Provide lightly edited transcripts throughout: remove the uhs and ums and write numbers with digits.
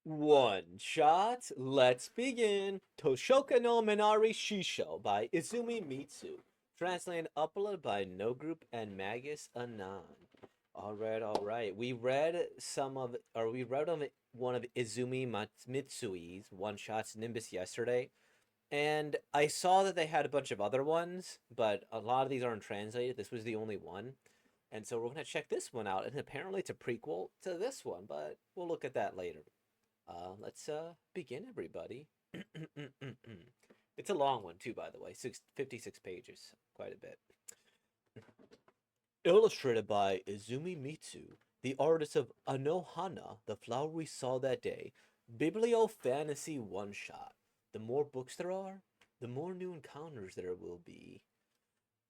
One shot, let's begin. Toshokan no Minarai Shisho by Izumi Mitsu. Translated and uploaded by No Group and Magus Anon. Alright. We read of one of Izumi Mitsui's one shots Nimbus yesterday. And I saw that they had a bunch of other ones, but a lot of these aren't translated. This was the only one. And so we're going to check this one out. And apparently it's a prequel to this one, but we'll look at that later. Let's begin, everybody. It's a long one, too, by the way. 56 pages. Quite a bit. Illustrated by Izumi Mitsu, the artist of Anohana, the flower we saw that day. Biblio Fantasy One Shot. The more books there are, the more new encounters there will be.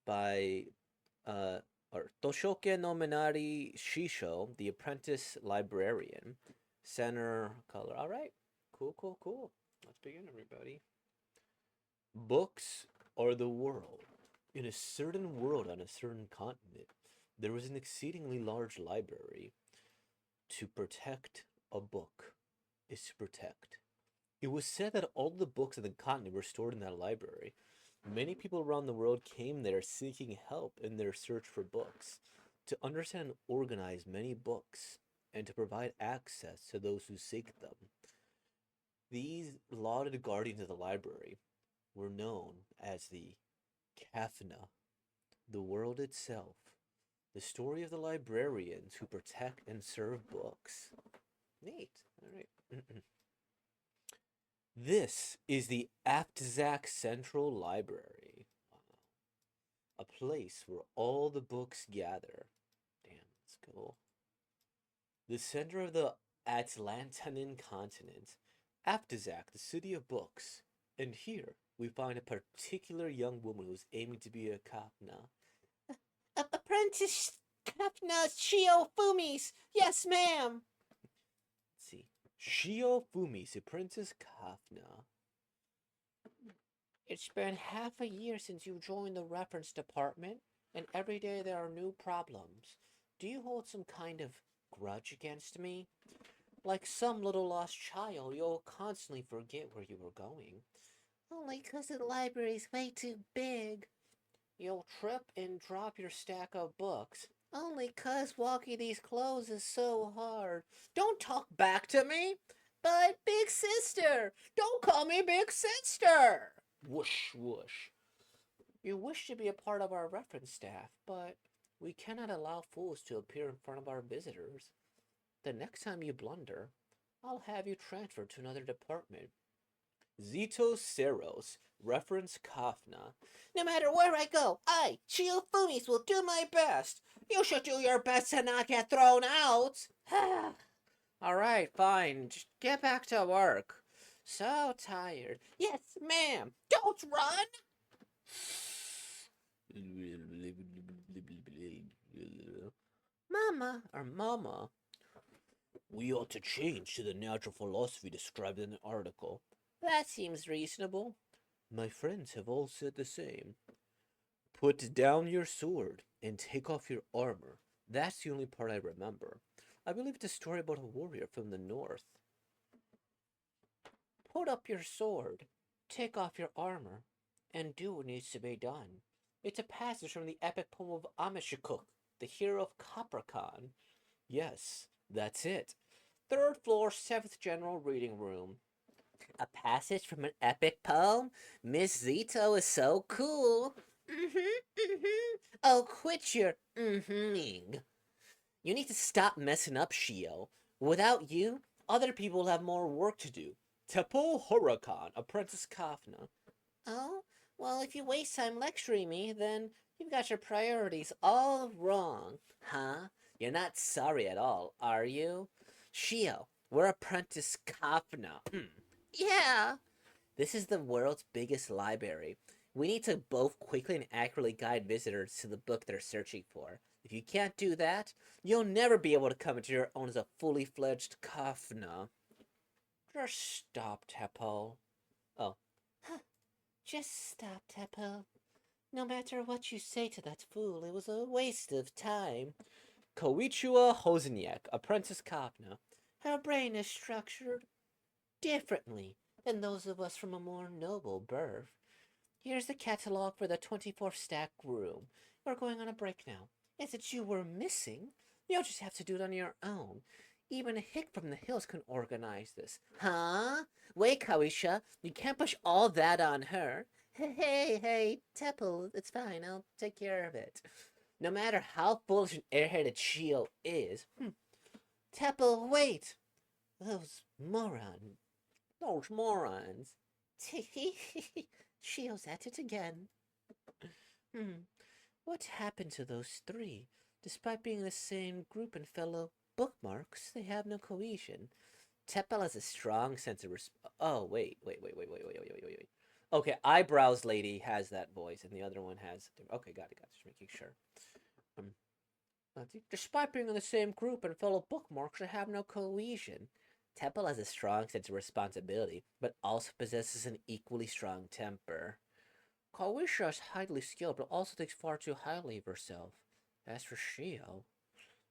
By or Toshoken no Minari Shisho, the apprentice librarian. Center color. All right. Cool. Let's begin, everybody. Books are the world. In a certain world on a certain continent, there was an exceedingly large library. To protect a book is to protect. It was said that all the books on the continent were stored in that library. Many people around the world came there seeking help in their search for books. To understand and organize many books, and to provide access to those who seek them. These lauded guardians of the library were known as the Kafna, the world itself, the story of the librarians who protect and serve books. Neat. All right. This is the Aftzak Central Library. Wow. A place where all the books gather. Damn, that's cool. The center of the Atlantean continent, Aftzak, the city of books. And here we find a particular young woman who's aiming to be a Kapna. Apprentice Kapna Shio Fumis! Yes, ma'am! Let's see. Shio Fumis, Apprentice Kapna. It's been half a year since you joined the reference department, and every day there are new problems. Do you hold some kind of grudge against me? Like some little lost child, you'll constantly forget where you were going. Only 'cause the library's way too big. You'll trip and drop your stack of books. Only 'cause walking these clothes is so hard. Don't talk back to me! But, Big Sister! Don't call me Big Sister! Whoosh. You wish to be a part of our reference staff, but we cannot allow fools to appear in front of our visitors. The next time you blunder, I'll have you transferred to another department. Zito Seros, reference Kafna. No matter where I go, I, Chiofumis, will do my best. You should do your best to not get thrown out. Alright, fine. Just get back to work. So tired. Yes, ma'am. Don't run! Mama. We ought to change to the natural philosophy described in the article. That seems reasonable. My friends have all said the same. Put down your sword and take off your armor. That's the only part I remember. I believe it's a story about a warrior from the north. Put up your sword, take off your armor, and do what needs to be done. It's a passage from the epic poem of Amishikuk, the hero of Capricorn. Yes, that's it. Third floor, 7th general reading room. A passage from an epic poem? Miss Zito is so cool. Oh, quit your mm-hmming. You need to stop messing up, Shio. Without you, other people will have more work to do. Tepo Hurakan, Apprentice Kafna. Oh? Well, if you waste time lecturing me, then you've got your priorities all wrong. Huh? You're not sorry at all, are you? Shio, we're Apprentice Kafna. Yeah. This is the world's biggest library. We need to both quickly and accurately guide visitors to the book they're searching for. If you can't do that, you'll never be able to come into your own as a fully fledged Kafna. Just stop, Tepo. Oh. Just stop, Tepo. No matter what you say to that fool, it was a waste of time. Koichua Hosniak, Apprentice Kafna. Her brain is structured. differently than those of us from a more noble birth. Here's the catalog for the 24th stack room. We're going on a break now. Is it you were missing? You'll just have to do it on your own. Even a hick from the hills can organize this. Huh? Wait, Kawisha, you can't push all that on her. Hey, Teppel, it's fine. I'll take care of it. No matter how foolish and airheaded Shio is. Teppel, wait! Those morons. Those morons. Shio's at it again. What happened to those three? Despite being in the same group and fellow bookmarks, they have no cohesion. Teppel has a strong sense of Oh, wait. Okay, Eyebrows Lady has that voice, and the other one has... Okay, got it. Just making sure. Despite being in the same group and fellow bookmarks, they have no cohesion. Teppel has a strong sense of responsibility, but also possesses an equally strong temper. Kawisha is highly skilled, but also thinks far too highly of herself. As for Shio,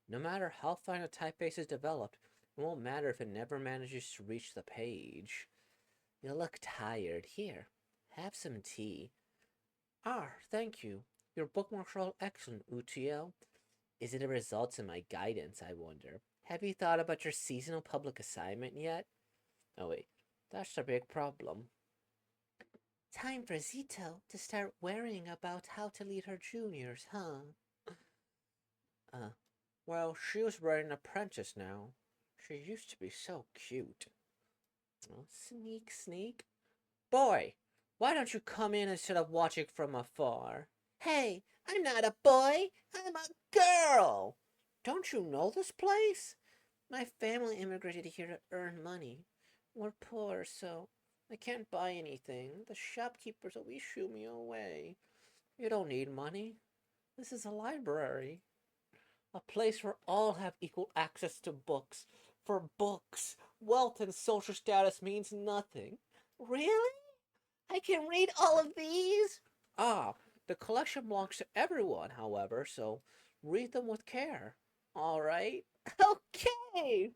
no matter how fine a typeface is developed, it won't matter if it never manages to reach the page. You look tired. Here, have some tea. Ah, thank you. Your bookmarks are all excellent, Utiel. Is it a result of my guidance, I wonder? Have you thought about your seasonal public assignment yet? Oh wait, that's the big problem. Time for Zito to start worrying about how to lead her juniors, huh? Well, she was an apprentice now. She used to be so cute. Oh, sneak. Boy, why don't you come in instead of watching from afar? Hey, I'm not a boy. I'm a girl. Don't you know this place? My family immigrated here to earn money. We're poor, so I can't buy anything. The shopkeepers always shoo me away. You don't need money. This is a library. A place where all have equal access to books. For books, wealth and social status means nothing. Really? I can read all of these? Ah, the collection belongs to everyone, however, so read them with care. All right? Okay.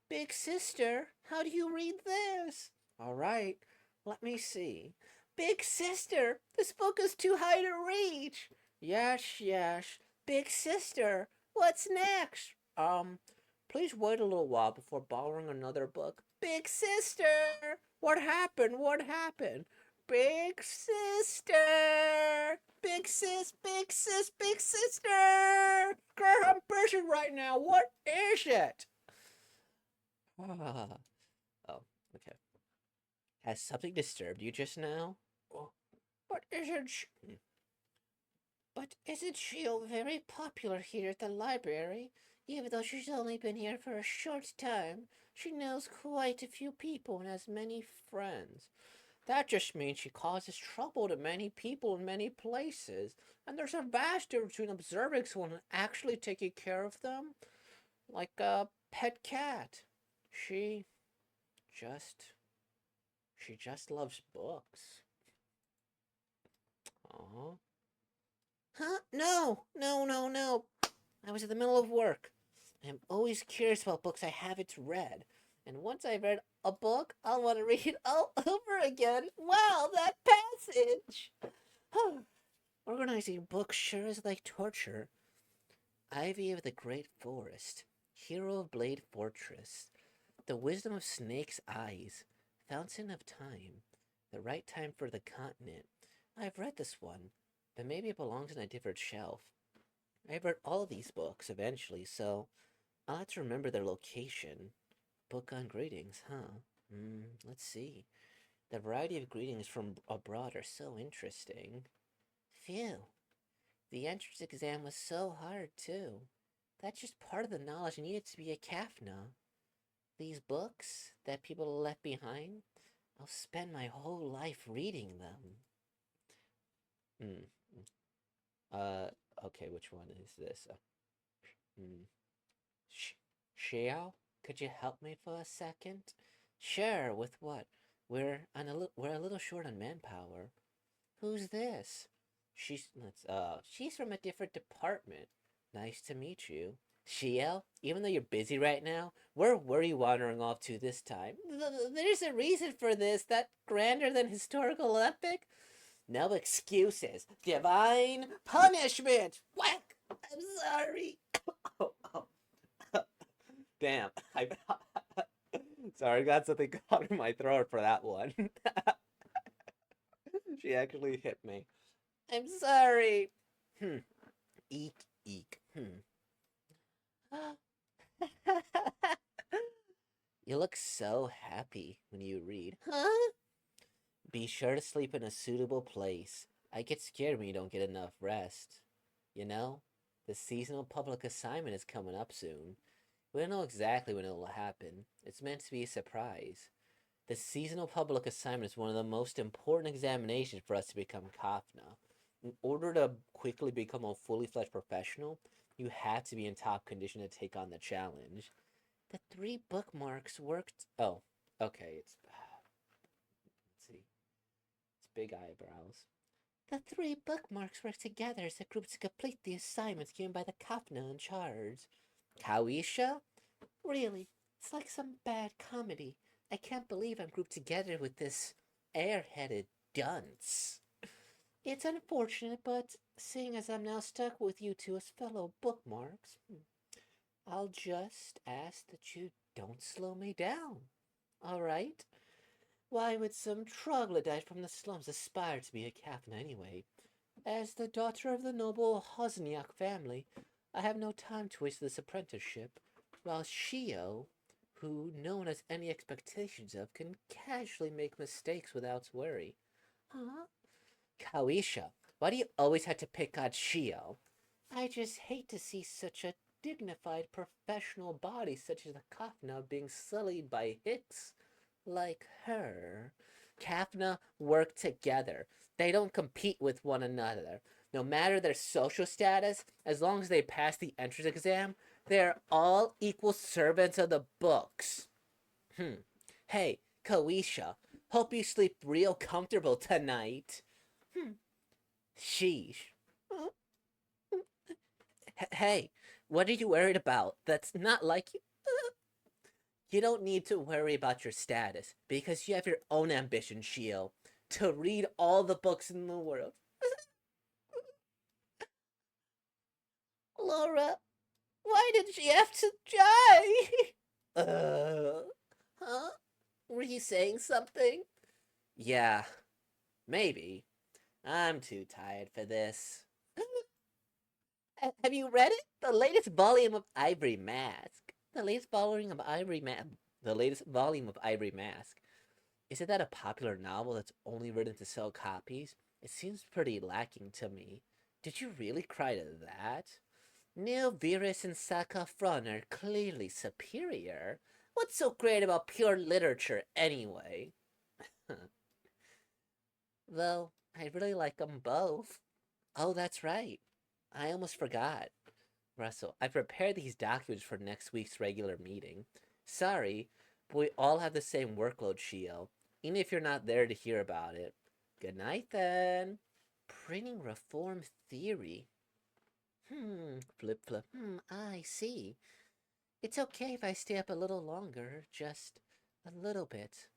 Big sister, how do you read this? All right, let me see. Big sister, this book is too high to reach. Yes. Big sister, what's next? Please wait a little while before borrowing another book. Big sister! What happened? Big sister! Big sister! Girl, I'm busy right now. What is it? Oh, okay. Has something disturbed you just now? Oh, but isn't she very popular here at the library? Even though she's only been here for a short time, she knows quite a few people and has many friends. That just means she causes trouble to many people in many places, and there's a vast difference between observing someone and actually taking care of them. Like a pet cat. She just she just loves books. Aw. Huh? No. I was in the middle of work. I'm always curious about books I haven't read. And once I've read a book, I'll want to read it all over again. Wow, that passage! Organizing books sure is like torture. Ivy of the Great Forest, Hero of Blade Fortress, The Wisdom of Snake's Eyes, Fountain of Time, The Right Time for the Continent. I've read this one, but maybe it belongs on a different shelf. I've read all of these books eventually, so I'll have to remember their location. Book on greetings, huh? Let's see. The variety of greetings from abroad are so interesting. Phew. The entrance exam was so hard, too. That's just part of the knowledge needed to be a Kafna. These books that people left behind, I'll spend my whole life reading them. Okay, which one is this? Xiao, could you help me for a second? Sure, with what? We're a little short on manpower. Who's this? She's from a different department. Nice to meet you. Shio, even though you're busy right now, where were you wandering off to this time? There's a reason for this, that grander than historical epic. No excuses. Divine punishment! Whack! I'm sorry. Oh, oh. Damn. Sorry, I got something caught in my throat for that one. She actually hit me. I'm sorry. Hmm. Eek, eek. You look so happy when you read. Huh? Be sure to sleep in a suitable place. I get scared when you don't get enough rest. You know, the seasonal public assignment is coming up soon. We don't know exactly when it will happen. It's meant to be a surprise. The seasonal public assignment is one of the most important examinations for us to become Kafna. In order to quickly become a fully fledged professional, you have to be in top condition to take on the challenge. The three bookmarks worked. Oh, okay. Let's see. It's big eyebrows. The three bookmarks work together as a group to complete the assignments given by the Kafna in charge. Kawisha? Really, it's like some bad comedy. I can't believe I'm grouped together with this airheaded dunce. It's unfortunate, but seeing as I'm now stuck with you two as fellow bookmarks, I'll just ask that you don't slow me down. All right? Why would some troglodyte from the slums aspire to be a captain anyway? As the daughter of the noble Hosniak family, I have no time to waste this apprenticeship, while Shio, who no one has any expectations of, can casually make mistakes without worry. Huh? Kawisha, why do you always have to pick on Shio? I just hate to see such a dignified professional body such as the Kafna being sullied by hicks like her. Kafna work together. They don't compete with one another. No matter their social status, as long as they pass the entrance exam, they're all equal servants of the books. Hey, Kawisha, hope you sleep real comfortable tonight. Sheesh. Hey, what are you worried about? That's not like you. You don't need to worry about your status because you have your own ambition, Shio, to read all the books in the world. Laura, why did she have to die? Huh? Were you saying something? Yeah, maybe. I'm too tired for this. Have you read it? The latest volume of Ivory Mask. The latest volume of Ivory Mask. The latest volume of Ivory Mask. Isn't that a popular novel that's only written to sell copies? It seems pretty lacking to me. Did you really cry to that? Neil Virus and Saka Front are clearly superior. What's so great about pure literature, anyway? Well, I really like them both. Oh, that's right. I almost forgot. Russell, I prepared these documents for next week's regular meeting. Sorry, but we all have the same workload, Shio, even if you're not there to hear about it. Good night, then. Printing reform theory. Flip, flip. I see. It's okay if I stay up a little longer, just a little bit.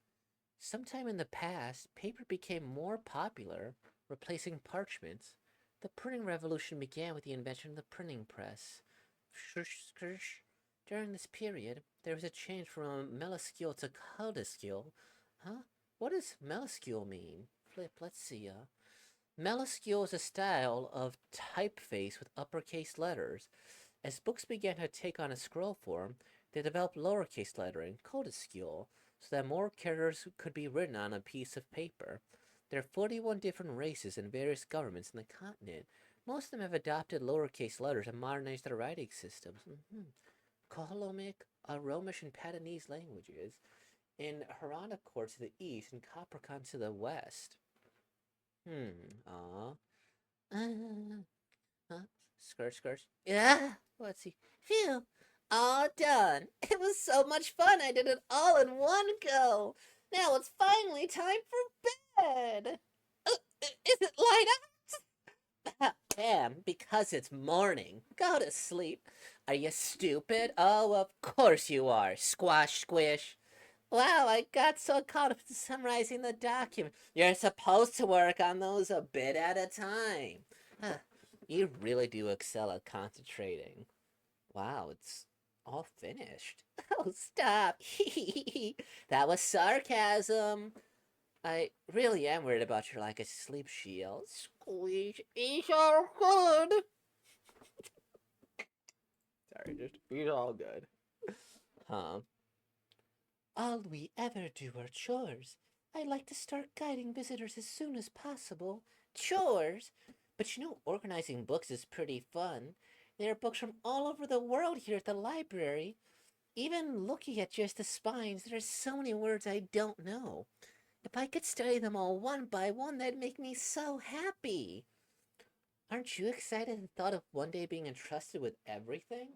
Sometime in the past, paper became more popular, replacing parchment. The printing revolution began with the invention of the printing press. During this period, there was a change from a meloscule to codicule. Huh? What does meloscule mean? Flip, let's see. Meloscule is a style of typeface with uppercase letters. As books began to take on a scroll form, they developed lowercase lettering, codicule, so that more characters could be written on a piece of paper. There are 41 different races and various governments in the continent. Most of them have adopted lowercase letters and modernized their writing systems. Koholomic, Romish, and Patanese languages. In Haranakor to the east and Capricorn to the west. Aw. Huh? Skirt, skirt. Yeah. Let's see. Phew. All done. It was so much fun. I did it all in one go. Now it's finally time for bed. Is it light out? Damn, because it's morning. Go to sleep. Are you stupid? Oh, of course you are. Squash, squish. Wow, I got so caught up in summarizing the document. You're supposed to work on those a bit at a time. Huh. You really do excel at concentrating. Wow, it's all finished. Oh, stop. That was sarcasm. I really am worried about your lack of sleep, Shield. Squeeze is all good. Sorry, just he's all good. Huh? All we ever do are chores. I like to start guiding visitors as soon as possible. Chores? But you know, organizing books is pretty fun. There are books from all over the world here at the library. Even looking at just the spines, there are so many words I don't know. If I could study them all one by one, that'd make me so happy. Aren't you excited at the thought of one day being entrusted with everything?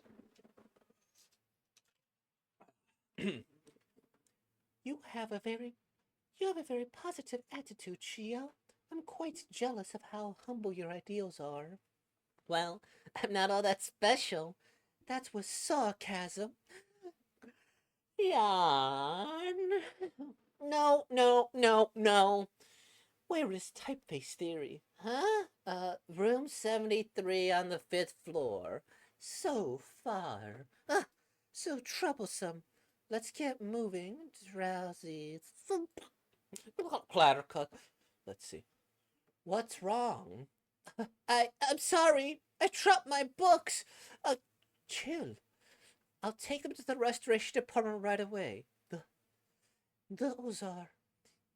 you have a very you have a very positive attitude, Chio. I'm quite jealous of how humble your ideals are. Well, I'm not all that special. That was sarcasm. Yawn. No, no, no, no. Where is typeface theory? Huh? Room 73 on the fifth floor. So far. So troublesome. Let's get moving. Drowsy. Thump. Clattercut. Let's see. What's wrong? I'm sorry. I dropped my books. Chill. I'll take them to the restoration department right away. Those are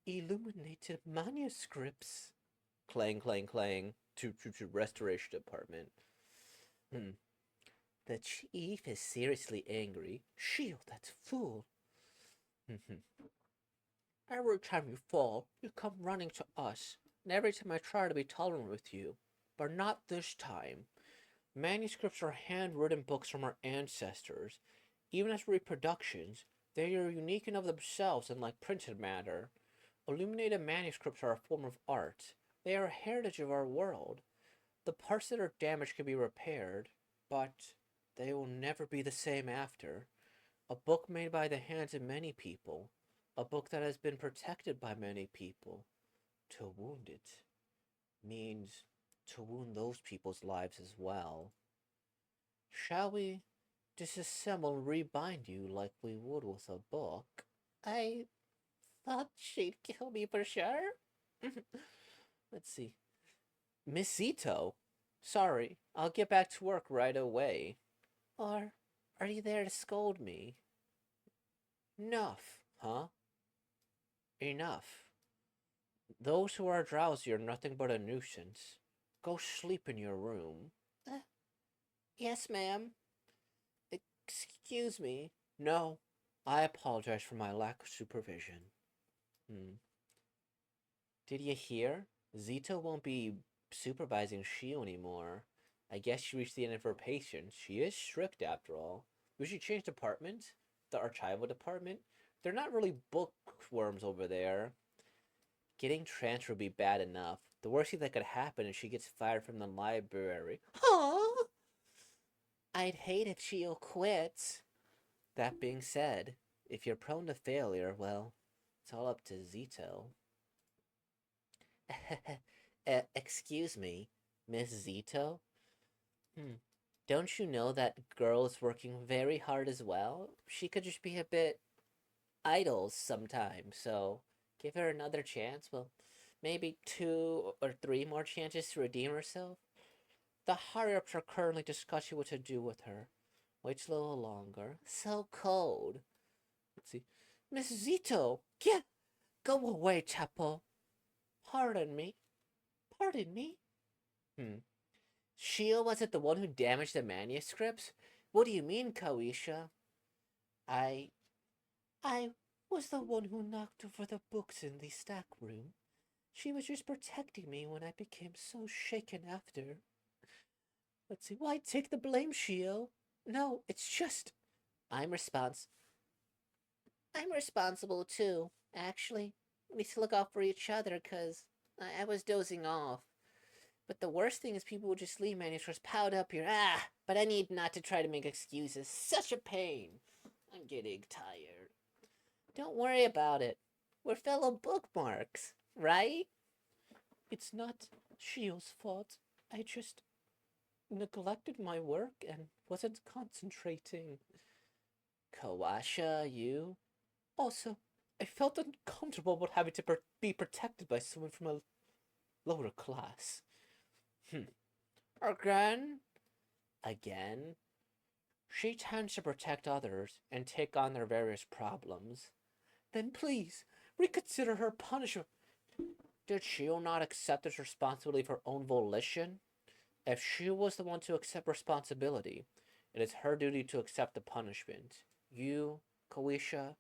illuminated manuscripts. Clang, clang, clang. To restoration department. Hmm. The chief is seriously angry. Shield that fool. Every time you fall, you come running to us. And every time I try to be tolerant with you. But not this time. Manuscripts are handwritten books from our ancestors. Even as reproductions, they are unique in of themselves and like printed matter. Illuminated manuscripts are a form of art. They are a heritage of our world. The parts that are damaged can be repaired, but they will never be the same after. A book made by the hands of many people. A book that has been protected by many people. To wound it means to wound those people's lives as well. Shall we disassemble and rebind you like we would with a book? I thought she'd kill me for sure. Let's see. Miss Zito. Sorry, I'll get back to work right away. Or are you there to scold me? Enough, huh? Enough. Those who are drowsy are nothing but a nuisance. Go sleep in your room. Uh, yes, ma'am. Excuse me. No, I apologize for my lack of supervision. Hmm. Did you hear? Zito won't be supervising Shio anymore. I guess she reached the end of her patience. She is strict after all. We should change department? The archival department? They're not really bookworms over there. Getting transferred would be bad enough. The worst thing that could happen is she gets fired from the library. Huh? I'd hate if Shio quits. That being said, if you're prone to failure, well, it's all up to Zito. Excuse me, Miss Zito? Hmm. Don't you know that girl is working very hard as well? She could just be a bit idle sometimes, so give her another chance. Well, maybe 2 or 3 more chances to redeem herself. The higher ups are currently discussing what to do with her. Wait a little longer. So cold. Let's see. Miss Zito! Get Go away, Chapel. Pardon me. Pardon me? Hmm. Shio wasn't the one who damaged the manuscripts? What do you mean, Kawisha? I. I was the one who knocked over the books in the stack room. She was just protecting me when I became so shaken after. Let's see. Why take the blame, Shio? No, it's just. I'm respons. I'm responsible too, actually. We need to look out for each other, 'cause I was dozing off. But the worst thing is people will just leave manuscripts piled up here. But I need not to try to make excuses. Such a pain. I'm getting tired. Don't worry about it. We're fellow bookmarks, right? It's not Shio's fault. I just neglected my work and wasn't concentrating. Kawasha, you? Also, I felt uncomfortable about having to be protected by someone from a lower class. Again? Again? She tends to protect others and take on their various problems. Then please, reconsider her punishment. Did Shio not accept this responsibility of her own volition? If she was the one to accept responsibility, it is her duty to accept the punishment. You, Koisha,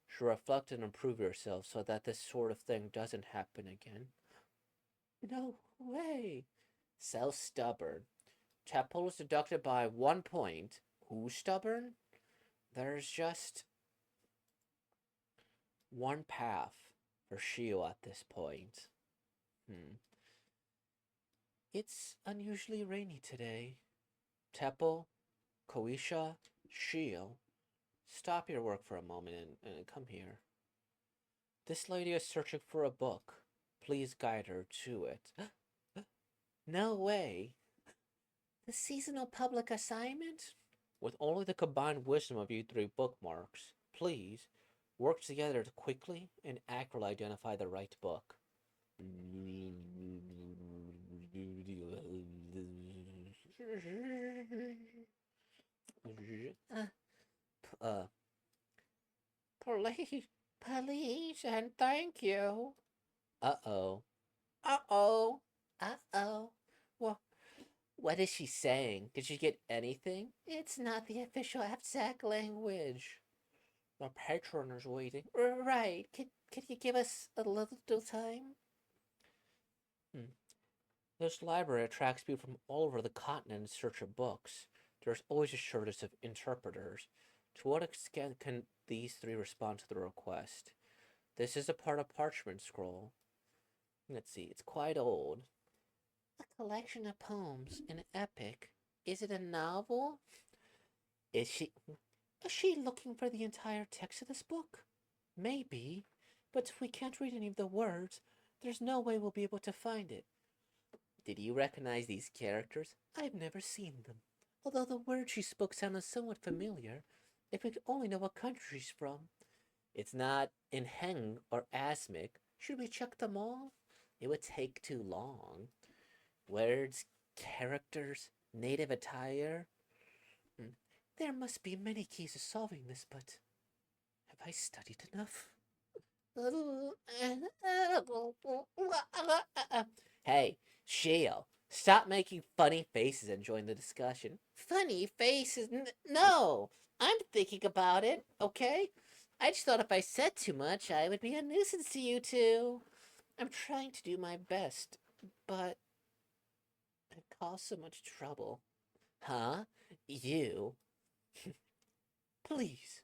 should reflect and improve yourself so that this sort of thing doesn't happen again. No way. So stubborn. Chapel is deducted by 1 point. Who's stubborn? There's just one path for Shio at this point. It's unusually rainy today. Teppel, Koisha, Shio, stop your work for a moment and come here. This lady is searching for a book. Please guide her to it. No way. The seasonal public assignment? With only the combined wisdom of you three bookmarks, please work together to quickly and accurately identify the right book. Please, and thank you. Uh-oh. Uh-oh. Uh-oh. What is she saying? Did she get anything? It's not the official Abzac language. The patron is waiting. Right. Can you give us a little time? This library attracts people from all over the continent in search of books. There's always a shortage of interpreters. To what extent can these three respond to the request? This is a part of parchment scroll. Let's see, it's quite old. A collection of poems, an epic. Is it a novel? Is she looking for the entire text of this book? Maybe, but if we can't read any of the words, there's no way we'll be able to find it. Did you recognize these characters? I've never seen them. Although the words she spoke sounded somewhat familiar, if we could only know what country she's from. It's not in Heng or Asmic. Should we check them all? It would take too long. Words, characters, native attire. There must be many keys to solving this, but have I studied enough? Hey, Shio, stop making funny faces and join the discussion. Funny faces? No! I'm thinking about it, okay? I just thought if I said too much, I would be a nuisance to you two. I'm trying to do my best, but it caused so much trouble. Huh? You? Please,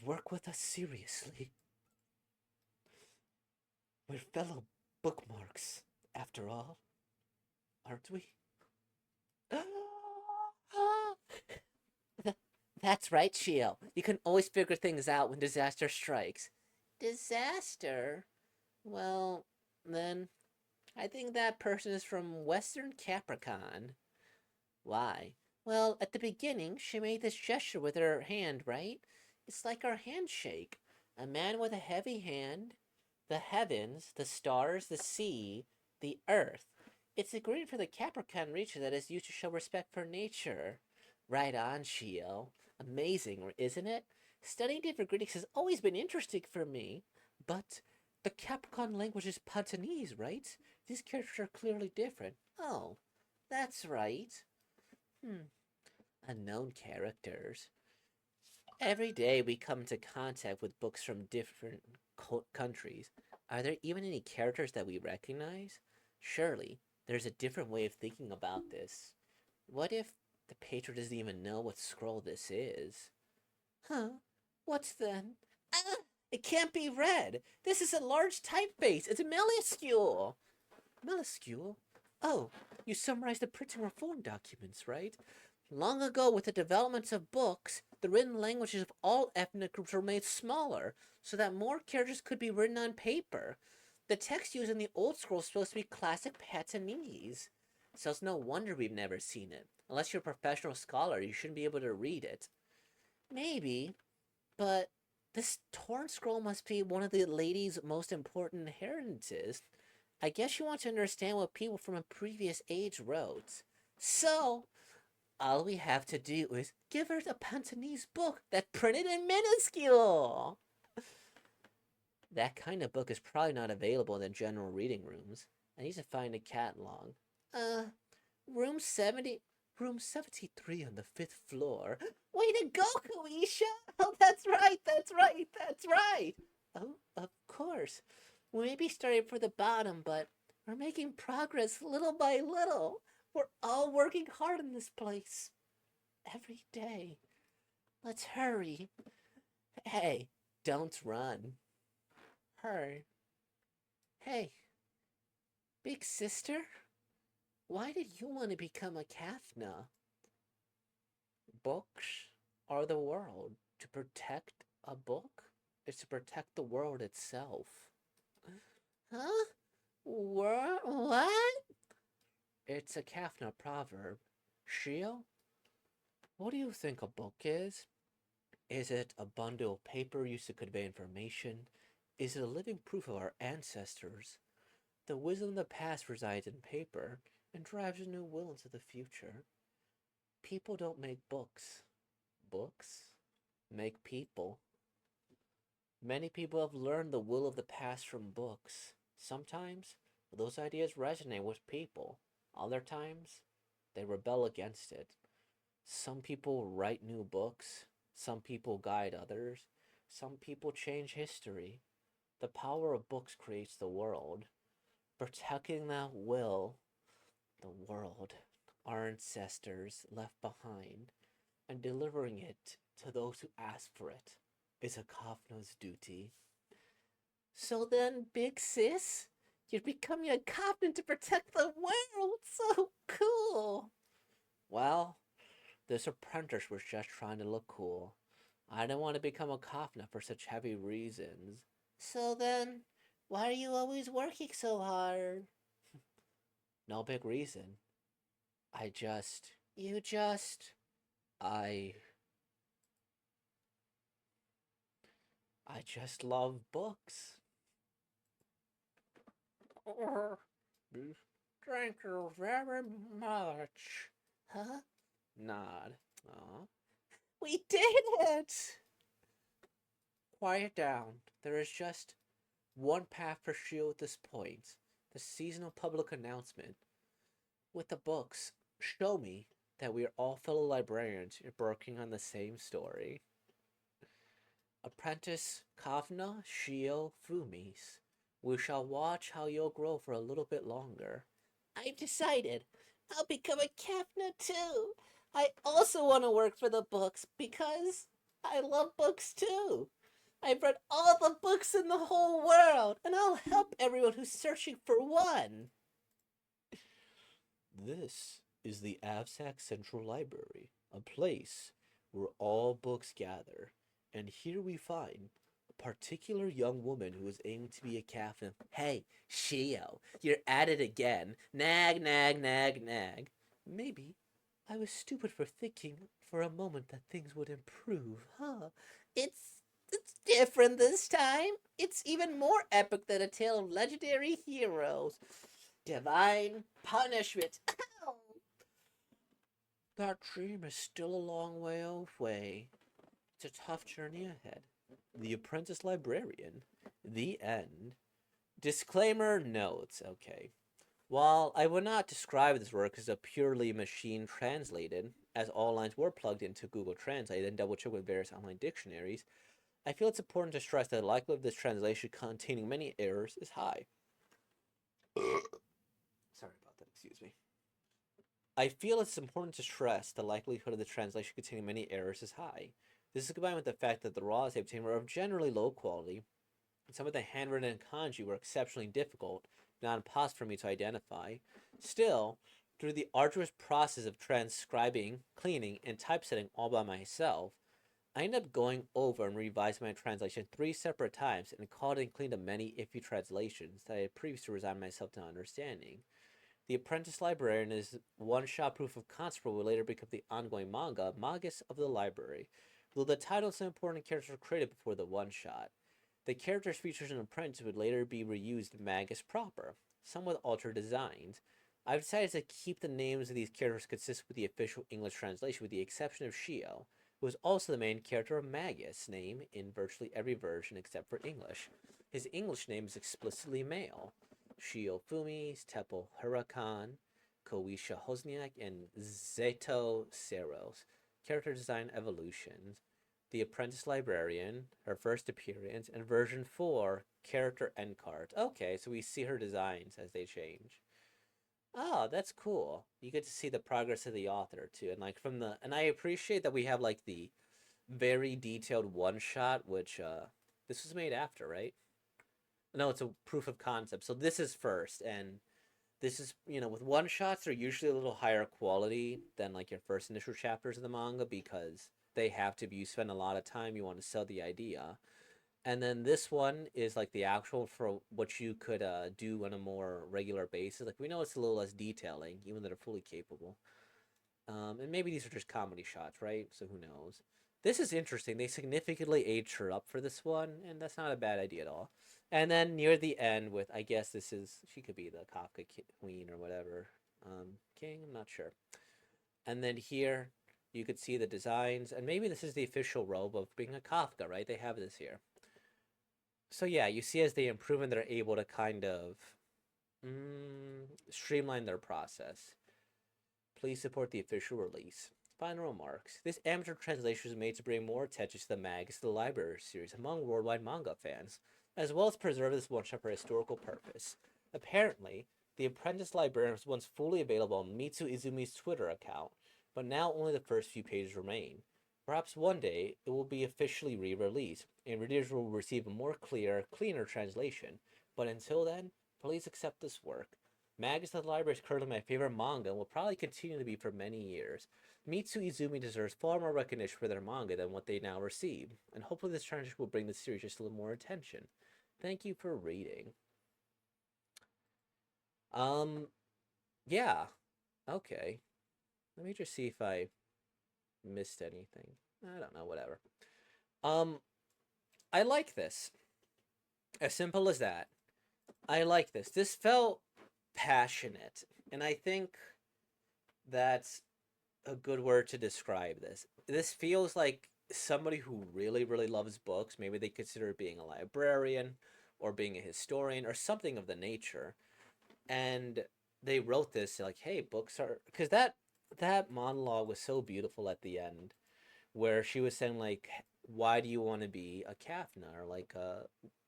work with us seriously. We're fellow bookmarks, after all, aren't we? That's right, Shio. You can always figure things out when disaster strikes. Disaster? Well, then, I think that person is from Western Capricorn. Why? Well, at the beginning, she made this gesture with her hand, right? It's like our handshake. A man with a heavy hand, the heavens, the stars, the sea, the earth. It's a greeting for the Capricorn region that is used to show respect for nature. Right on, Shio. Amazing, isn't it? Studying different greetings has always been interesting for me. But the Capricorn language is Pantanese, right? These characters are clearly different. Oh, that's right. Unknown characters. Every day we come into contact with books from different countries. Are there even any characters that we recognize? Surely, there's a different way of thinking about this. What if the patron doesn't even know what scroll this is? Huh? What's then? Ah! It can't be read! This is a large typeface! It's minuscule! Minuscule? Oh, you summarized the printing reform documents, right? Long ago, with the development of books, the written languages of all ethnic groups were made smaller so that more characters could be written on paper. The text used in the old scroll is supposed to be classic Patanese, so it's no wonder we've never seen it. Unless you're a professional scholar, you shouldn't be able to read it. Maybe, but this torn scroll must be one of the lady's most important inheritances. I guess you want to understand what people from a previous age wrote. So, all we have to do is give her a Pantanese book that printed in minuscule. That kind of book is probably not available in the general reading rooms. I need to find a catalog. Uh, room 70, room 73 on the 5th floor. Way to go, Koisha! Oh, that's right, that's right, that's right! Oh, of course. We may be starting from the bottom, but we're making progress little by little. We're all working hard in this place. Every day. Let's hurry. Hey, don't run. Hurry. Hey, big sister, why did you want to become a Kafna? Books are the world. To protect a book is to protect the world itself. Huh? What? It's a Kafna proverb. Shio, what do you think a book is? Is it a bundle of paper used to convey information? Is it a living proof of our ancestors? The wisdom of the past resides in paper and drives a new will into the future. People don't make books. Books make people. Many people have learned the will of the past from books. Sometimes those ideas resonate with people. Other times they rebel against it. Some people write new books. Some people guide others. Some people change history. The power of books creates the world. Protecting that will, the world, our ancestors left behind, and delivering it to those who ask for it is a Kafna's duty. So then, big sis, you're becoming a Kafna to protect the world. So cool. Well, this apprentice was just trying to look cool. I didn't want to become a Kafna for such heavy reasons. So then, why are you always working so hard? No big reason. I just. You just. I. I just love books. Thank you very much. Huh? Nod. Aw. We did it! Quiet down. There is just one path for Shio at this point. The seasonal public announcement. With the books, show me that we are all fellow librarians working on the same story. Apprentice Kavna Shio Fumis. We shall watch how you'll grow for a little bit longer. I've decided. I'll become a Kafna too. I also want to work for the books because I love books too. I've read all the books in the whole world, and I'll help everyone who's searching for one. This is the Avsac Central Library, a place where all books gather. And here we find a particular young woman who is aiming to be a captain. Hey, Shio, you're at it again. Nag, nag, nag, nag. Maybe I was stupid for thinking for a moment that things would improve, huh? It's different this time. It's even more epic than a tale of legendary heroes. Divine punishment. Ow! That dream is still a long way away. It's a tough journey ahead. The Apprentice Librarian. The end. Disclaimer notes. Okay. While I would not describe this work as a purely machine translated, as all lines were plugged into Google Translate and double checked with various online dictionaries, I feel it's important to stress that the likelihood of this translation containing many errors is high. Sorry about that, excuse me. I feel it's important to stress the likelihood of the translation containing many errors is high. This is combined with the fact that the raws they obtained were of generally low quality, and some of the handwritten kanji were exceptionally difficult, not impossible for me to identify. Still, through the arduous process of transcribing, cleaning, and typesetting all by myself, I ended up going over and revising my translation 3 separate times and caught and cleaned up many iffy translations that I had previously resigned myself to understanding. The Apprentice Librarian is one-shot proof of concept will later become the ongoing manga, Magus of the Library, though the title and some important characters were created before the one-shot. The characters featured in Apprentice would later be reused in Magus proper, some with altered designs. I've decided to keep the names of these characters consistent with the official English translation, with the exception of Shio, who is also the main character of Magus' name in virtually every version except for English. His English name is explicitly male. Shiofumi, Teppo Hurakan, Koisha Hosniak, and Zeto Seros. Character design evolutions. The Apprentice Librarian, her first appearance, and version 4, character end cards. Okay, so we see her designs as they change. Oh, that's cool. You get to see the progress of the author too. And like from the and I appreciate that we have like the very detailed one shot, which this was made after, right? No, it's a proof of concept. So this is first, and this is with one shots they're usually a little higher quality than like your first initial chapters of the manga because they have to be you spend a lot of time you want to sell the idea. And then this one is like the actual for what you could do on a more regular basis. Like we know it's a little less detailing, even though they're fully capable. And maybe these are just comedy shots, right? So who knows? This is interesting. They significantly aged her up for this one, and that's not a bad idea at all. And then near the end, with I guess this is she could be the Kafka queen or whatever, king. I'm not sure. And then here you could see the designs, and maybe this is the official robe of being a Kafka, right? They have this here. So yeah, you see as they improve and they're able to kind of streamline their process. Please support the official release. Final remarks. This amateur translation was made to bring more attention to the Magus of the Library series among worldwide manga fans, as well as preserve this one-shot for historical purpose. Apparently, The Apprentice Librarian was once fully available on Mitsu Izumi's Twitter account, but now only the first few pages remain. Perhaps one day it will be officially re-released, and readers will receive a more clear, cleaner translation. But until then, please accept this work. Magus of the Library is currently my favorite manga and will probably continue to be for many years. Mitsu Izumi deserves far more recognition for their manga than what they now receive, and hopefully this transition will bring the series just a little more attention. Thank you for reading. Um, yeah, okay. Let me just see if I missed anything. I don't know, whatever. Um, I like this. As simple as that. I like this. This felt passionate, and I think that's a good word to describe this. This feels like somebody who really, really loves books. Maybe they consider being a librarian or being a historian or something of the nature. And they wrote this like, hey, books are because that monologue was so beautiful at the end where she was saying like why do you want to be a Kafna or like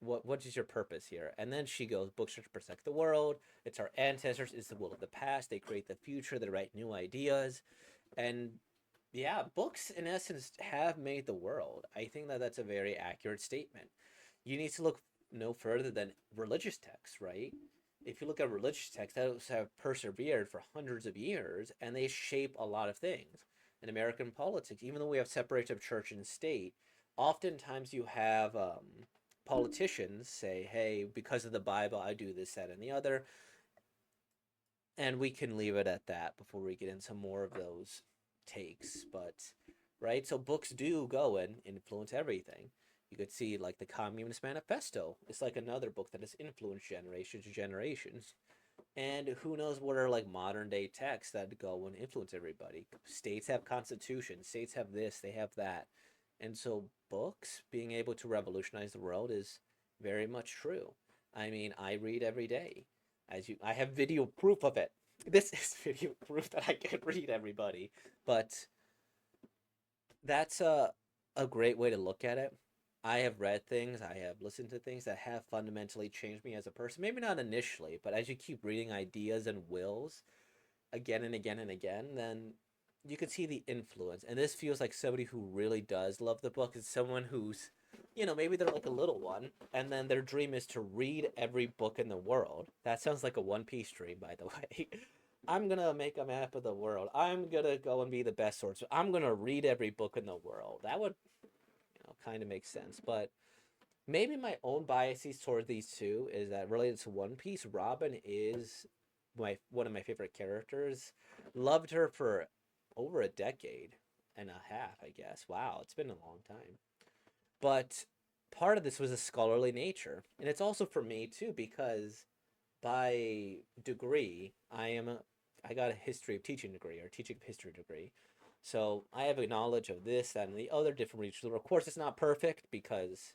what is your purpose here? And then she goes, books are to protect the world, it's our ancestors, it's the will of the past, they create the future, they write new ideas. And yeah, books in essence have made the world. I think that that's a very accurate statement. You need to look no further than religious texts, right? If you look at religious texts, those have persevered for hundreds of years and they shape a lot of things. In American politics, even though we have separation of church and state, oftentimes you have politicians say, hey, because of the Bible, I do this, that, and the other. And we can leave it at that before we get into more of those takes. But, right? So books do go and influence everything. You could see like the Communist Manifesto. It's like another book that has influenced generations and generations. And who knows what are like modern day texts that go and influence everybody. States have constitutions, states have this, they have that. And so books being able to revolutionize the world is very much true. I mean, I read every day. I have video proof of it. This is video proof that I can read, everybody. But that's a great way to look at it. I have read things, I have listened to things that have fundamentally changed me as a person. Maybe not initially, but as you keep reading ideas and wills again and again and again, then you can see the influence. And this feels like somebody who really does love the book. It's someone who's, maybe they're like a little one, and then their dream is to read every book in the world. That sounds like a One Piece dream, by the way. I'm gonna make a map of the world. I'm gonna go and be the best swordsman. I'm gonna read every book in the world. That would, kind of make sense. But maybe my own biases toward these two is that related to One Piece, Robin is my one of my favorite characters. Loved her for over a decade and a half, I guess. Wow, it's been a long time. But part of this was a scholarly nature, and it's also for me too because by degree I got a history of teaching degree or teaching history degree. So I have a knowledge of this, that, and the other different regions. Of course, it's not perfect because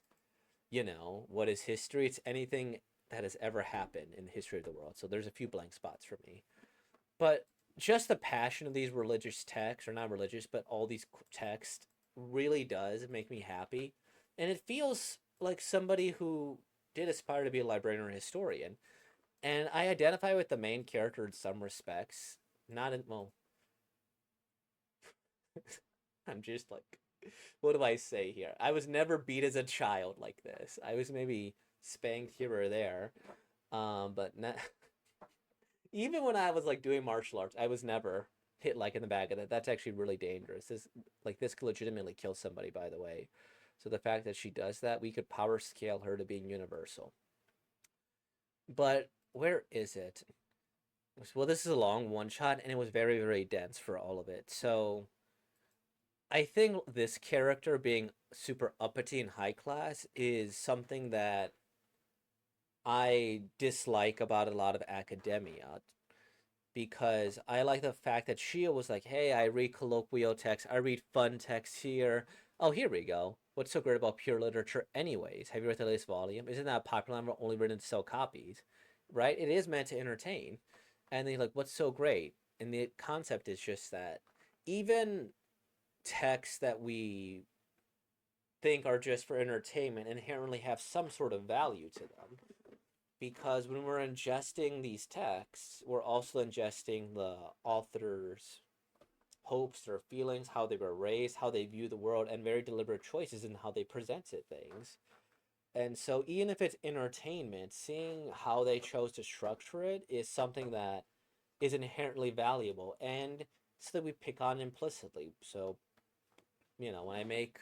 what is history? It's anything that has ever happened in the history of the world. So there's a few blank spots for me. But just the passion of these religious texts, or not religious, but all these texts really does make me happy. And it feels like somebody who did aspire to be a librarian or a historian. And I identify with the main character in some respects. Not in, well, I'm just like, what do I say here? I was never beat as a child like this. I was maybe spanked here or there. But not, even when I was like doing martial arts, I was never hit like in the back of that. That's actually really dangerous. This could legitimately kill somebody, by the way. So the fact that she does that, we could power scale her to being universal. But where is it? Well, this is a long one shot, and it was very, very dense for all of it. So I think this character being super uppity and high class is something that I dislike about a lot of academia because I like the fact that Shia was like, hey, I read colloquial text, I read fun text here. Oh, here we go. What's so great about pure literature, anyways? Have you read the latest volume? Isn't that popular? I'm only written to sell copies, right? It is meant to entertain. And then, like, what's so great? And the concept is just that even texts that we think are just for entertainment inherently have some sort of value to them because when we're ingesting these texts, we're also ingesting the author's hopes, their feelings, how they were raised, how they view the world, and very deliberate choices in how they presented things. And so, even if it's entertainment, seeing how they chose to structure it is something that is inherently valuable and so that we pick on implicitly. So, when I make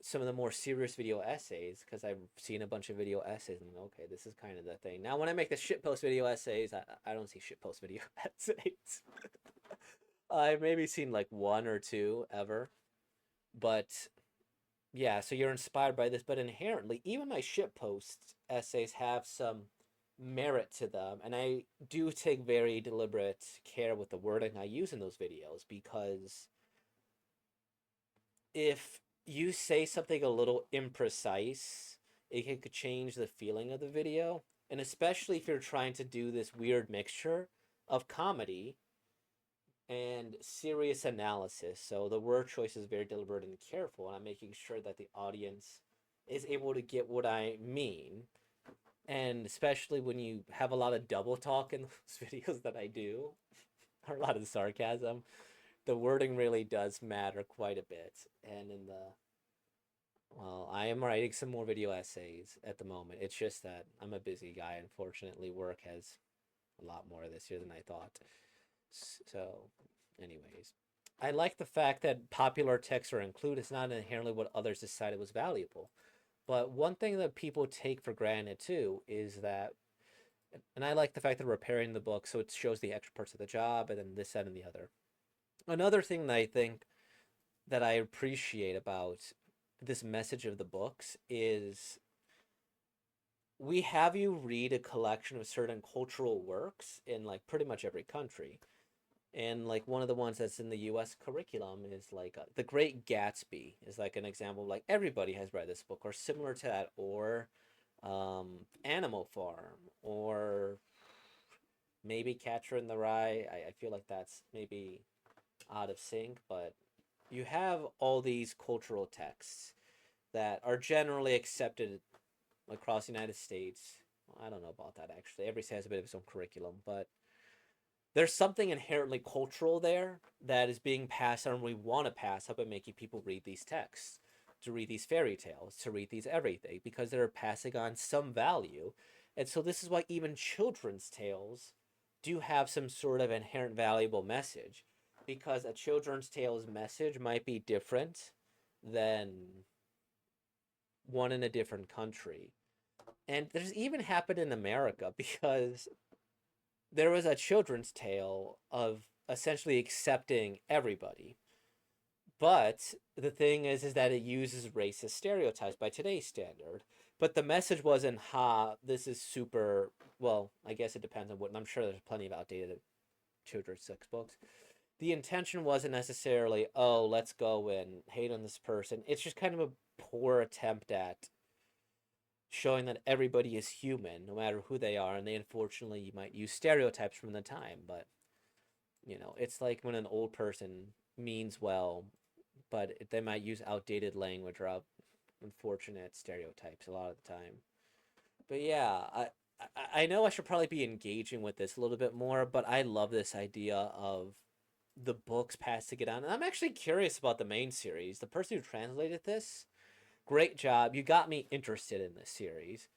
some of the more serious video essays, because I've seen a bunch of video essays and okay, this is kind of the thing. Now, when I make the shitpost video essays, I don't see shitpost video essays. I've maybe seen like one or two ever, but yeah, so you're inspired by this, but inherently, even my shitpost essays have some merit to them, and I do take very deliberate care with the wording I use in those videos because if you say something a little imprecise, it could change the feeling of the video. And especially if you're trying to do this weird mixture of comedy and serious analysis. So the word choice is very deliberate and careful, and I'm making sure that the audience is able to get what I mean. And especially when you have a lot of double talk in those videos that I do, or a lot of sarcasm, the wording really does matter quite a bit. And well, I am writing some more video essays at the moment. It's just that I'm a busy guy. Unfortunately, work has a lot more this year than I thought. So, anyways, I like the fact that popular texts are included. It's not inherently what others decided was valuable. But one thing that people take for granted too is that, and I like the fact that we're repairing the book so it shows the extra parts of the job and then this, that, and the other. Another thing that I think that I appreciate about this message of the books is we have you read a collection of certain cultural works in like pretty much every country. And like one of the ones that's in the US curriculum is like The Great Gatsby is like an example, like everybody has read this book or similar to that, or Animal Farm, or maybe Catcher in the Rye. I feel like that's maybe out of sync, but you have all these cultural texts that are generally accepted across the United States. Well, I don't know about that actually. Every state has a bit of its own curriculum, but there's something inherently cultural there that is being passed on. We want to pass up and making people read these texts. to read these fairy tales, to read these everything, because they're passing on some value. And so this is why even children's tales do have some sort of inherent valuable message, because a children's tale's message might be different than one in a different country. And there's even happened in America because there was a children's tale of essentially accepting everybody. But the thing is that it uses racist stereotypes by today's standard. But the message wasn't, ha, this is super. Well, I guess it depends on what. And I'm sure there's plenty of outdated children's sex books. The intention wasn't necessarily, oh, let's go and hate on this person. It's just kind of a poor attempt at showing that everybody is human, no matter who they are. And they unfortunately you might use stereotypes from the time, but it's like when an old person means well, but they might use outdated language or unfortunate stereotypes a lot of the time. But yeah, I know I should probably be engaging with this a little bit more, but I love this idea of the books passing it on. And I'm actually curious about the main series. The person who translated this, great job. You got me interested in this series.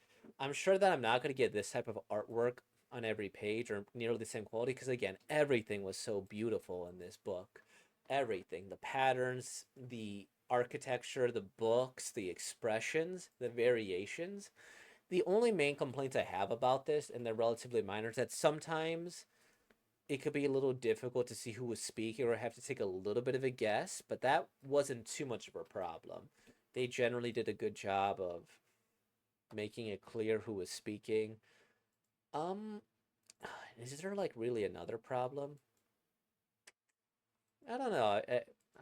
I'm sure that I'm not going to get this type of artwork on every page or nearly the same quality because, again, everything was so beautiful in this book. Everything. The patterns, the architecture, the books, the expressions, the variations. The only main complaints I have about this, and they're relatively minor, is that sometimes it could be a little difficult to see who was speaking or have to take a little bit of a guess, but that wasn't too much of a problem. They generally did a good job of making it clear who was speaking. Um, is there like really another problem? I don't know.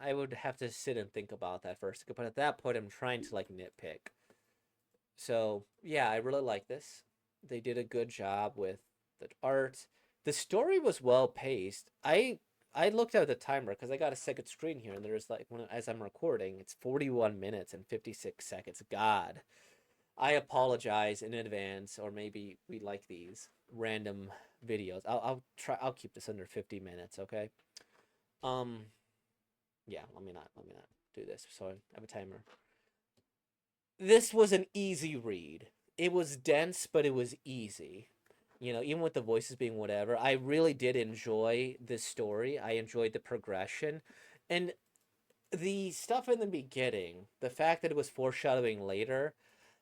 I would have to sit and think about that first, but at that point, I'm trying to like nitpick. So yeah, I really like this. They did a good job with the art. The story was well paced. I looked at the timer because I got a second screen here, and there's like as I'm recording, it's 41 minutes and 56 seconds. God, I apologize in advance, or maybe we like these random videos. I'll try. I'll keep this under 50 minutes, okay? Um, yeah. Let me not do this. So I have a timer. This was an easy read. It was dense, but it was easy. Even with the voices being whatever, I really did enjoy this story. I enjoyed the progression. And the stuff in the beginning, the fact that it was foreshadowing later,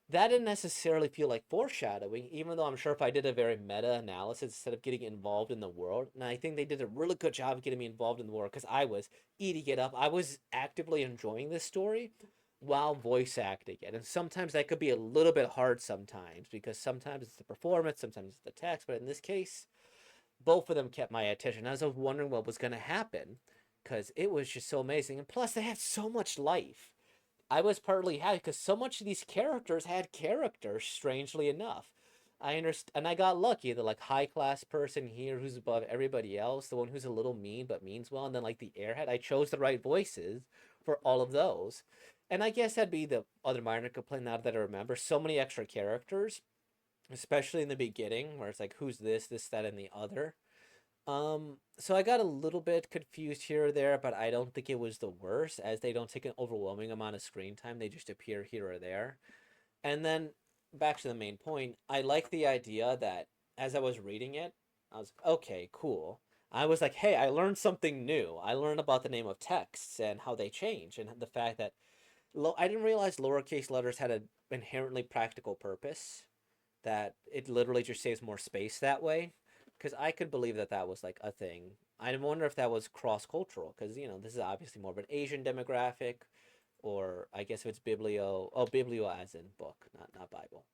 that didn't necessarily feel like foreshadowing, even though I'm sure if I did a very meta analysis instead of getting involved in the world, and I think they did a really good job of getting me involved in the world because I was eating it up. I was actively enjoying this story while voice acting it. And sometimes that could be a little bit hard sometimes because sometimes it's the performance, sometimes it's the text, but in this case, both of them kept my attention. I was wondering what was going to happen because it was just so amazing. And plus, they had so much life. I was partly happy because so much of these characters had characters, strangely enough. I understand, and I got lucky. The like high class person here who's above everybody else, the one who's a little mean but means well, and then like the airhead. I chose the right voices for all of those, and I guess that'd be the other minor complaint now that I remember. So many extra characters, especially in the beginning, where it's like who's this, that, and the other. So I got a little bit confused here or there, but I don't think it was the worst, as they don't take an overwhelming amount of screen time. They just appear here or there. And then back to the main point, I like the idea that as I was reading it, I was okay, cool. I was like, hey, I learned something new. I learned about the name of texts and how they change, and the fact that I didn't realize lowercase letters had an inherently practical purpose. That it literally just saves more space that way, because I could believe that that was like a thing. I wonder if that was cross cultural, because this is obviously more of an Asian demographic, or I guess if it's biblio as in book, not Bible.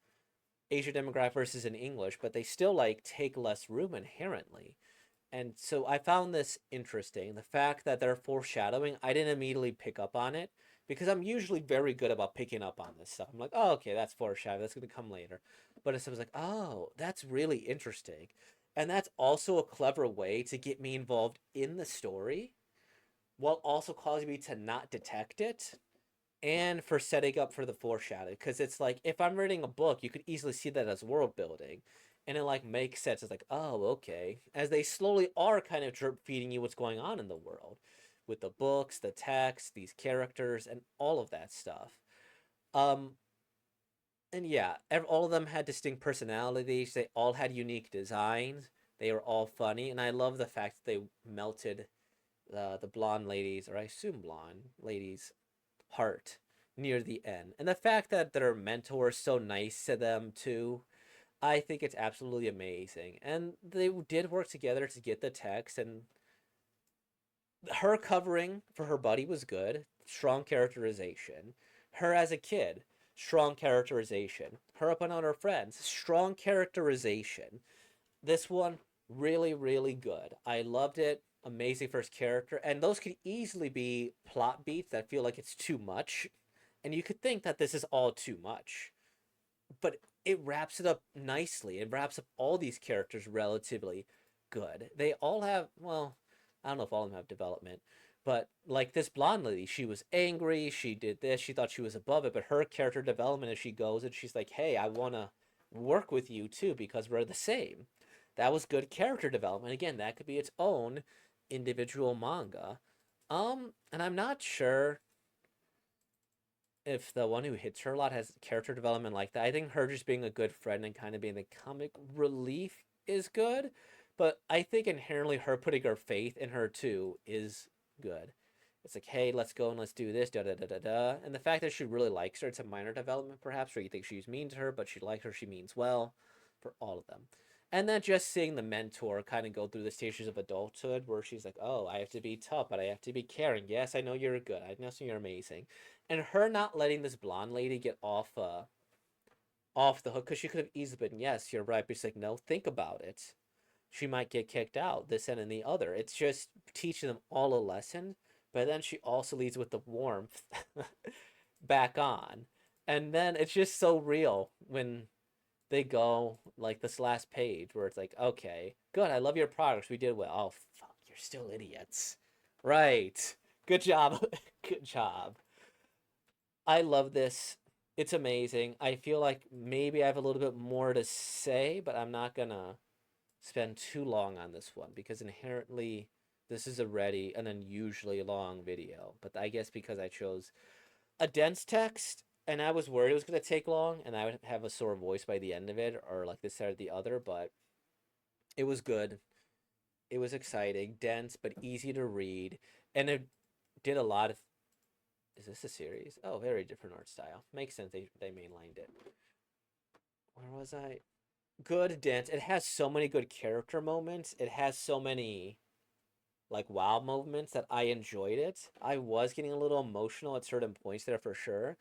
Asian demographic versus in English, but they still like take less room inherently. And so I found this interesting. The fact that they're foreshadowing, I didn't immediately pick up on it because I'm usually very good about picking up on this stuff. I'm like, oh, okay, that's foreshadowing. That's going to come later. But I was like, oh, that's really interesting. And that's also a clever way to get me involved in the story while also causing me to not detect it and for setting up for the foreshadow. Because it's like, if I'm reading a book, you could easily see that as world building. And it like makes sense. It's like, oh, okay. As they slowly are kind of drip feeding you what's going on in the world with the books, the text, these characters, and all of that stuff. Um, and yeah, all of them had distinct personalities. They all had unique designs. They were all funny, and I love the fact that they melted the blonde ladies, or I assume blonde ladies, heart near the end, and the fact that their mentor is so nice to them too. I think it's absolutely amazing, and they did work together to get the text, and her covering for her buddy was good. Strong characterization. Her as a kid, strong characterization. Her up on her friends, strong characterization. This one, really, really good. I loved it. Amazing first character. And those could easily be plot beats that feel like it's too much. And you could think that this is all too much. But it wraps it up nicely. It wraps up all these characters relatively good. They all have, well, I don't know if all of them have development, but like this blonde lady, she was angry, she did this, she thought she was above it, but her character development as she goes and she's like, hey, I want to work with you too because we're the same. That was good character development. Again, that could be its own individual manga. And I'm not sure if the one who hits her a lot has character development like that. I think her just being a good friend and kind of being the comic relief is good, but I think inherently her putting her faith in her too is good. It's like, hey, let's go and let's do this, da da da da da. And the fact that she really likes her, it's a minor development perhaps, where you think she's mean to her, but she likes her, she means well for all of them. And then just seeing the mentor kind of go through the stages of adulthood where she's like, oh, I have to be tough, but I have to be caring. Yes, I know you're good. I know you're amazing. And her not letting this blonde lady get off the hook because she could have easily been, yes, you're right. But she's like, no, think about it. She might get kicked out, this and the other. It's just teaching them all a lesson. But then she also leads with the warmth back on. And then it's just so real when they go like this last page where it's like, okay, good, I love your products. We did well. Oh, fuck, you're still idiots. Right. Good job. Good job. I love this. It's amazing. I feel like maybe I have a little bit more to say, but I'm not gonna spend too long on this one because inherently this is already an unusually long video. But I guess because I chose a dense text and I was worried it was gonna take long and I would have a sore voice by the end of it or like this or the other, but it was good. It was exciting, dense, but easy to read. And it did a lot of. Is this a series? Oh, very different art style. Makes sense. They mainlined it. Where was I? Good dance. It has so many good character moments. It has so many like wow moments that I enjoyed it. I was getting a little emotional at certain points there for sure.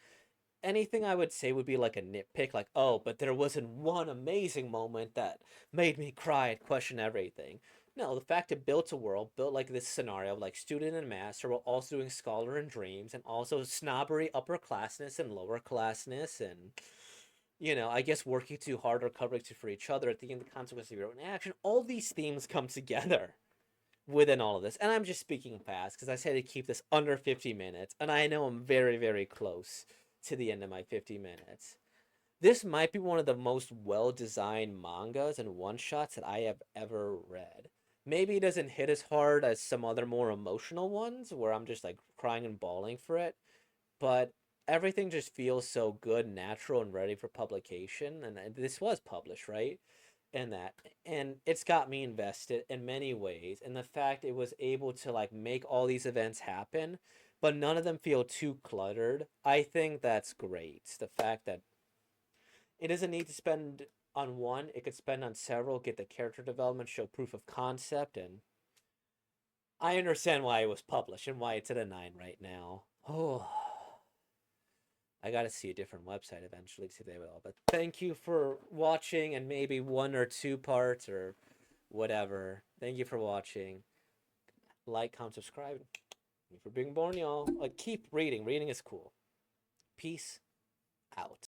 Anything I would say would be like a nitpick, like, oh, but there wasn't one amazing moment that made me cry and question everything. No, the fact it built a world, built like this scenario of like student and master while also doing scholar and dreams, and also snobbery, upperclassness, and lower classness, and I guess working too hard or covering too for each other, thinking the consequence of your own action. All these themes come together within all of this. And I'm just speaking fast because I said to keep this under 50 minutes, and I know I'm very, very close to the end of my 50 minutes. This might be one of the most well designed mangas and one shots that I have ever read. Maybe it doesn't hit as hard as some other more emotional ones where I'm just like crying and bawling for it, but everything just feels so good, natural, and ready for publication. And this was published, right? And that, and it's got me invested in many ways. And the fact it was able to like make all these events happen, but none of them feel too cluttered. I think that's great. The fact that it doesn't need to spend on one, it could spend on several, get the character development, show proof of concept, and I understand why it was published and why it's at a 9 right now. Oh, I gotta see a different website eventually to see if they will. But thank you for watching and maybe one or two parts or whatever. Thank you for watching. Like, comment, subscribe. Thank you for being born, y'all. Like, keep reading. Reading is cool. Peace out.